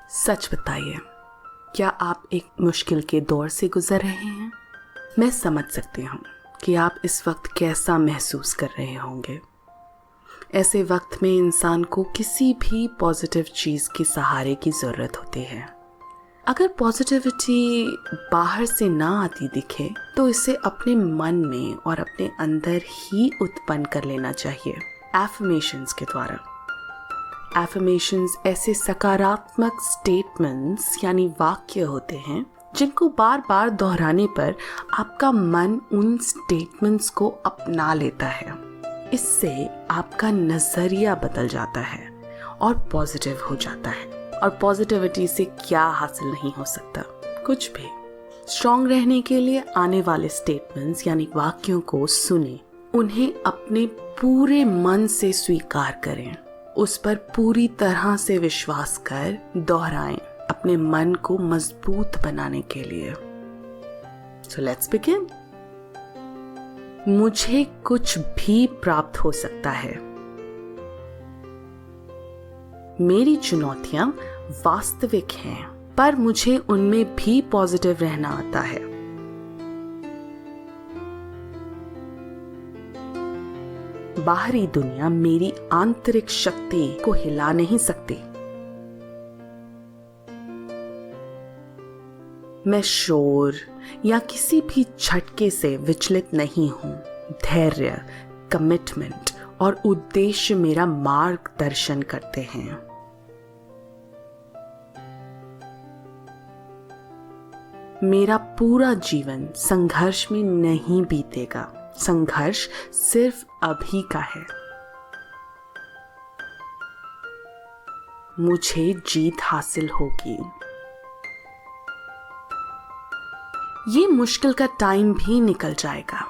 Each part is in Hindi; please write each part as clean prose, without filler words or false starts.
सच बताइए, क्या आप एक मुश्किल के दौर से गुजर रहे हैं? मैं समझ सकती हूँ कि आप इस वक्त कैसा महसूस कर रहे होंगे। ऐसे वक्त में इंसान को किसी भी पॉजिटिव चीज़ के सहारे की ज़रूरत होती है। अगर पॉजिटिविटी बाहर से ना आती दिखे तो इसे अपने मन में और अपने अंदर ही उत्पन्न कर लेना चाहिए, एफर्मेशंस के द्वारा। एफर्मेशंस ऐसे सकारात्मक स्टेटमेंट्स यानी वाक्य होते हैं जिनको बार बार दोहराने पर आपका मन उन स्टेटमेंट्स को अपना लेता है। इससे आपका नजरिया बदल जाता है और पॉजिटिव हो जाता है। और पॉजिटिविटी से क्या हासिल नहीं हो सकता? कुछ भी। स्ट्रांग रहने के लिए आने वाले स्टेटमेंट्स यानी वाक्यों को सुने, उन्हें अपने पूरे मन से स्वीकार करें, उस पर पूरी तरह से विश्वास कर दोहराएं अपने मन को मजबूत बनाने के लिए। So let's begin. मुझे कुछ भी प्राप्त हो सकता है। मेरी चुनौतियां वास्तविक हैं, पर मुझे उनमें भी पॉजिटिव रहना आता है। बाहरी दुनिया मेरी आंतरिक शक्ति को हिला नहीं सकती। मैं शोर या किसी भी झटके से विचलित नहीं हूं। धैर्य, कमिटमेंट और उद्देश्य मेरा मार्गदर्शन करते हैं। मेरा पूरा जीवन संघर्ष में नहीं बीतेगा। संघर्ष सिर्फ अभी का है। मुझे जीत हासिल होगी। ये मुश्किल का टाइम भी निकल जाएगा।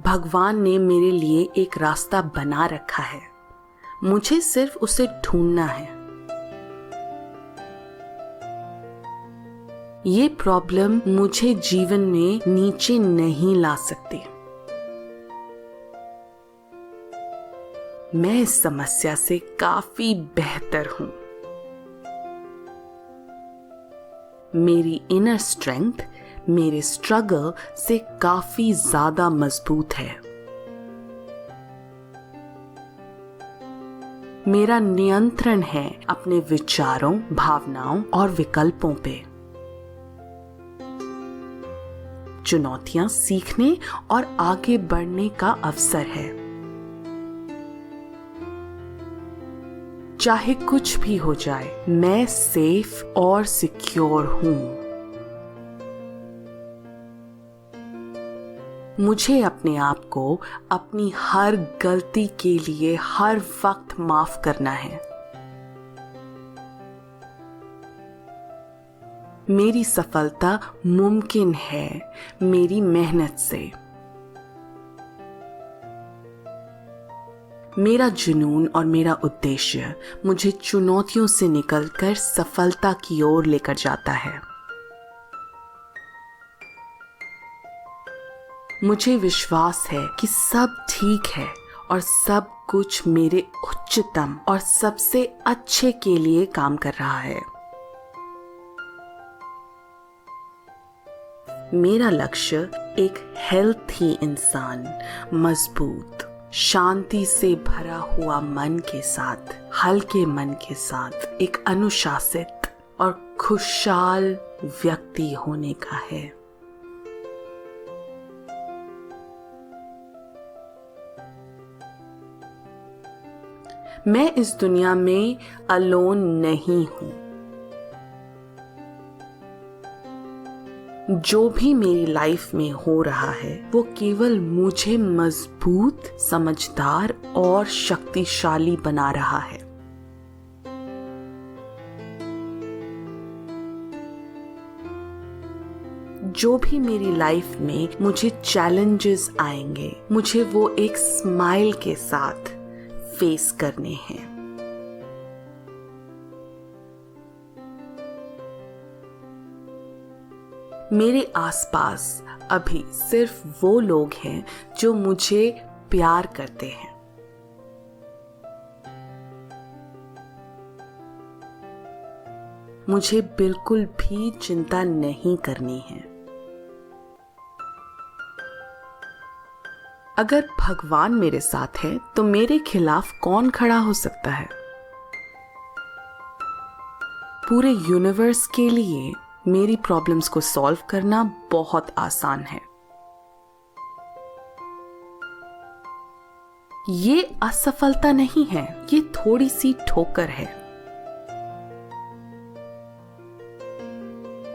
भगवान ने मेरे लिए एक रास्ता बना रखा है, मुझे सिर्फ उसे ढूंढना है। ये प्रॉब्लम मुझे जीवन में नीचे नहीं ला सकती। मैं इस समस्या से काफी बेहतर हूं। मेरी इनर स्ट्रेंथ मेरे स्ट्रगल से काफी ज्यादा मजबूत है। मेरा नियंत्रण है अपने विचारों, भावनाओं और विकल्पों पे। चुनौतियां सीखने और आगे बढ़ने का अवसर है। चाहे कुछ भी हो जाए, मैं सेफ और सिक्योर हूं। मुझे अपने आप को अपनी हर गलती के लिए हर वक्त माफ करना है। मेरी सफलता मुमकिन है मेरी मेहनत से। मेरा जुनून और मेरा उद्देश्य मुझे चुनौतियों से निकलकर सफलता की ओर लेकर जाता है। मुझे विश्वास है कि सब ठीक है और सब कुछ मेरे उच्चतम और सबसे अच्छे के लिए काम कर रहा है। मेरा लक्ष्य एक हेल्थी इंसान, मजबूत, शांति से भरा हुआ मन के साथ, हल्के मन के साथ एक अनुशासित और खुशहाल व्यक्ति होने का है। मैं इस दुनिया में अलोन नहीं हूं। जो भी मेरी लाइफ में हो रहा है वो केवल मुझे मजबूत, समझदार और शक्तिशाली बना रहा है। जो भी मेरी लाइफ में मुझे चैलेंजेस आएंगे, मुझे वो एक स्माइल के साथ फेस करने हैं। मेरे आसपास अभी सिर्फ वो लोग हैं जो मुझे प्यार करते हैं। मुझे बिल्कुल भी चिंता नहीं करनी है। अगर भगवान मेरे साथ है तो मेरे खिलाफ कौन खड़ा हो सकता है। पूरे यूनिवर्स के लिए मेरी प्रॉब्लम्स को सॉल्व करना बहुत आसान है। ये असफलता नहीं है, ये थोड़ी सी ठोकर है।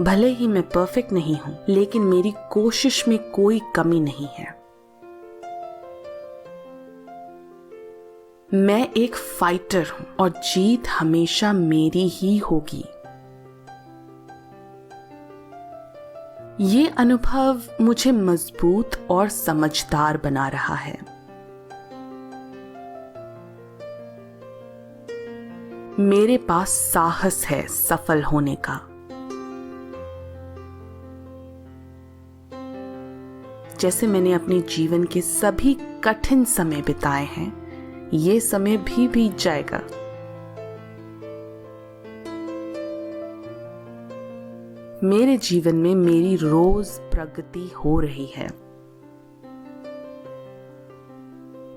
भले ही मैं परफेक्ट नहीं हूं, लेकिन मेरी कोशिश में कोई कमी नहीं है। मैं एक फाइटर हूं और जीत हमेशा मेरी ही होगी। ये अनुभव मुझे मजबूत और समझदार बना रहा है। मेरे पास साहस है सफल होने का। जैसे मैंने अपने जीवन के सभी कठिन समय बिताए हैं, ये समय भी बीत जाएगा। मेरे जीवन में मेरी रोज प्रगति हो रही है।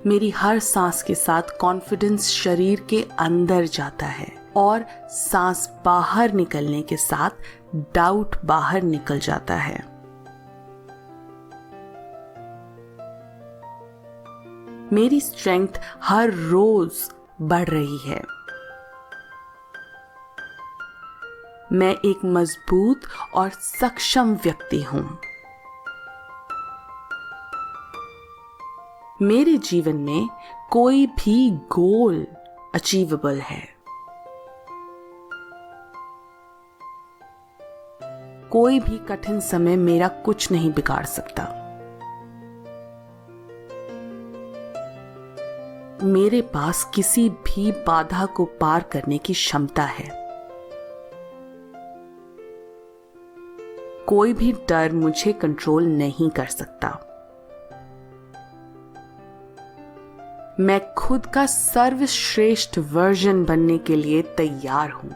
मेरी हर सांस के साथ कॉन्फिडेंस शरीर के अंदर जाता है और सांस बाहर निकलने के साथ डाउट बाहर निकल जाता है। मेरी स्ट्रेंथ हर रोज बढ़ रही है। मैं एक मजबूत और सक्षम व्यक्ति हूं। मेरे जीवन में कोई भी गोल अचीवेबल है। कोई भी कठिन समय मेरा कुछ नहीं बिगाड़ सकता। मेरे पास किसी भी बाधा को पार करने की क्षमता है। कोई भी डर मुझे कंट्रोल नहीं कर सकता। मैं खुद का सर्वश्रेष्ठ वर्जन बनने के लिए तैयार हूं।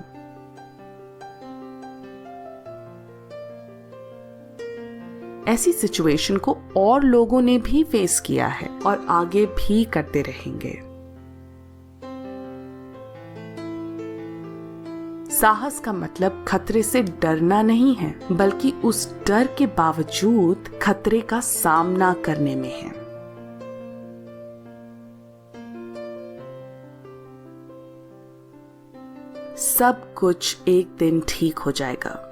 ऐसी सिचुएशन को और लोगों ने भी फेस किया है और आगे भी करते रहेंगे। साहस का मतलब खतरे से डरना नहीं है, बल्कि उस डर के बावजूद खतरे का सामना करने में है। सब कुछ एक दिन ठीक हो जाएगा।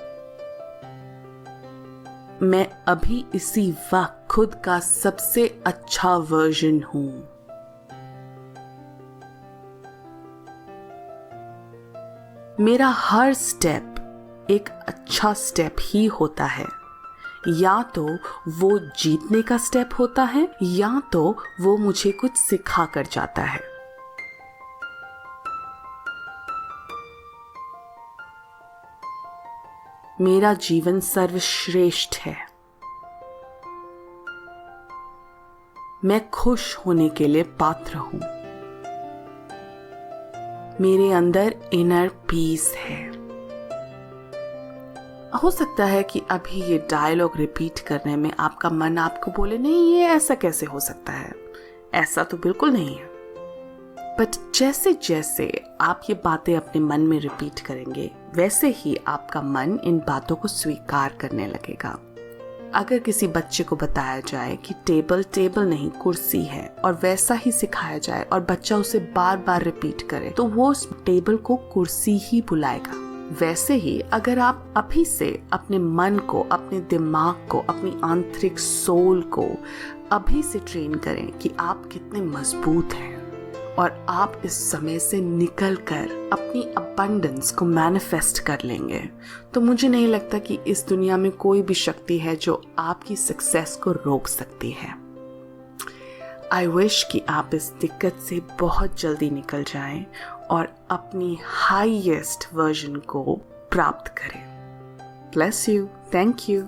मैं अभी इसी वक्त खुद का सबसे अच्छा वर्जन हूं। मेरा हर स्टेप एक अच्छा स्टेप ही होता है। या तो वो जीतने का स्टेप होता है, या तो वो मुझे कुछ सिखा कर जाता है। मेरा जीवन सर्वश्रेष्ठ है। मैं खुश होने के लिए पात्र हूं। मेरे अंदर इनर पीस है। हो सकता है कि अभी ये डायलॉग रिपीट करने में आपका मन आपको बोले, नहीं ये ऐसा कैसे हो सकता है। ऐसा तो बिल्कुल नहीं है। बट जैसे जैसे आप ये बातें अपने मन में रिपीट करेंगे, वैसे ही आपका मन इन बातों को स्वीकार करने लगेगा। अगर किसी बच्चे को बताया जाए कि टेबल टेबल नहीं कुर्सी है, और वैसा ही सिखाया जाए और बच्चा उसे बार बार रिपीट करे, तो वो उस टेबल को कुर्सी ही बुलाएगा। वैसे ही अगर आप अभी से अपने मन को, अपने दिमाग को, अपनी आंतरिक सोल को अभी से ट्रेन करें कि आप कितने मजबूत हैं और आप इस समय से निकलकर अपनी अबंडेंस को मैनिफेस्ट कर लेंगे, तो मुझे नहीं लगता कि इस दुनिया में कोई भी शक्ति है जो आपकी सक्सेस को रोक सकती है। आई विश कि आप इस दिक्कत से बहुत जल्दी निकल जाएं और अपनी हाईएस्ट वर्जन को प्राप्त करें। Bless you. Thank you.